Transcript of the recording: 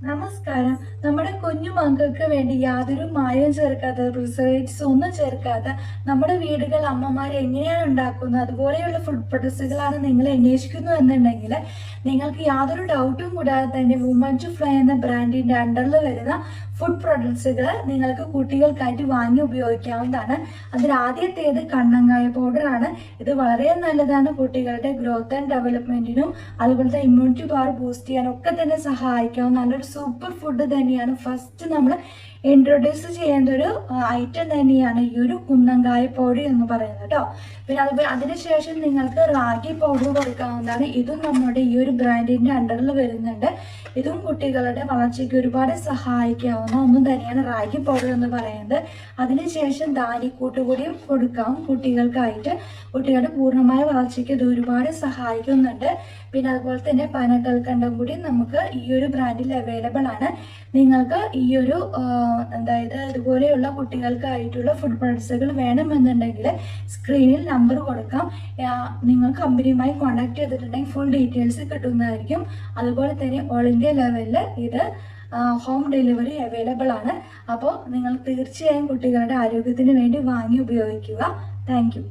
നമസ്കാരം. നമ്മുടെ കുഞ്ഞു മക്കൾക്ക് വേണ്ടി യാതൊരു മായവും ചേർക്കാത്ത, പ്രിസർവേറ്റീവ്സ് ഒന്നും ചേർക്കാത്ത നമ്മുടെ വീടുകൾ അമ്മമാർ എങ്ങനെയാണ് ഉണ്ടാക്കുന്നത് അതുപോലെയുള്ള ഫുഡ് പ്രൊഡക്ട്സുകളാണ് നിങ്ങൾ അന്വേഷിക്കുന്നു എന്നുണ്ടെങ്കിൽ നിങ്ങൾക്ക് യാതൊരു ഡൗട്ടും കൂടാതെ തന്നെ വുമൺ ടു ഫ്ലൈ എന്ന ബ്രാൻഡിൻ്റെ അണ്ടറിൽ വരുന്ന ഫുഡ് പ്രൊഡക്ട്സുകൾ നിങ്ങൾക്ക് കുട്ടികൾക്കായിട്ട് വാങ്ങി ഉപയോഗിക്കാവുന്നതാണ്. അതിൽ ആദ്യത്തേത് കണ്ണങ്കായ പൗഡറാണ്. ഇത് വളരെ നല്ലതാണ് കുട്ടികളുടെ ഗ്രോത്ത് ആൻഡ് ഡെവലപ്മെൻറ്റിനും അതുപോലത്തെ ഇമ്മ്യൂണിറ്റി പവർ ബൂസ്റ്റ് ചെയ്യാനും ഒക്കെ തന്നെ സഹായിക്കാവുന്ന നല്ലൊരു സൂപ്പർ ഫുഡ് തന്നെയാണ്. ഫസ്റ്റ് നമ്മൾ ഇൻട്രൊഡ്യൂസ് ചെയ്യേണ്ട ഒരു ഐറ്റം തന്നെയാണ് ഈ ഒരു കുന്നങ്കായ പൗഡർ എന്ന് പറയുന്നത് കേട്ടോ. പിന്നെ അതുപോലെ അതിനുശേഷം നിങ്ങൾക്ക് റാഗി പൗഡർ കൊടുക്കാവുന്നതാണ്. ഇതും നമ്മുടെ ഈ ഒരു ബ്രാൻഡിൻ്റെ അണ്ടറിൽ വരുന്നുണ്ട്. ഇതും കുട്ടികളുടെ വളർച്ചയ്ക്ക് ഒരുപാട് സഹായിക്കാവുന്ന ഒന്നും തന്നെയാണ് റാഗി പൗഡർ എന്ന് പറയുന്നത്. അതിനുശേഷം ധാന്യക്കൂട്ട് കൂടിയും കൊടുക്കാം കുട്ടികൾക്കായിട്ട്. കുട്ടികളുടെ പൂർണ്ണമായ വളർച്ചയ്ക്ക് ഇത് ഒരുപാട് സഹായിക്കുന്നുണ്ട്. പിന്നെ അതുപോലെ തന്നെ പനക്കൽക്കണ്ടം കൂടി നമുക്ക് ഈ ഒരു ബ്രാൻഡിൽ അവൈലബിൾ ആണ്. നിങ്ങൾക്ക് ഈ ഒരു ഇതുപോലെയുള്ള കുട്ടികൾക്കായിട്ടുള്ള ഫുഡ് പ്രൊഡക്ട്സുകൾ വേണമെന്നുണ്ടെങ്കിൽ സ്ക്രീനിൽ നമ്പർ കൊടുക്കാം. നിങ്ങൾ കമ്പനിയുമായി കോൺടാക്ട് ചെയ്തിട്ടുണ്ടെങ്കിൽ ഫുൾ ഡീറ്റെയിൽസ് കിട്ടുന്നതായിരിക്കും. അതുപോലെ തന്നെ ഓൾ ഇന്ത്യ ലെവലിൽ ഇത് ഹോം ഡെലിവറി അവൈലബിൾ ആണ്. അപ്പോൾ നിങ്ങൾ തീർച്ചയായും കുട്ടികളുടെ ആരോഗ്യത്തിന് വേണ്ടി വാങ്ങി ഉപയോഗിക്കുക. Thank you.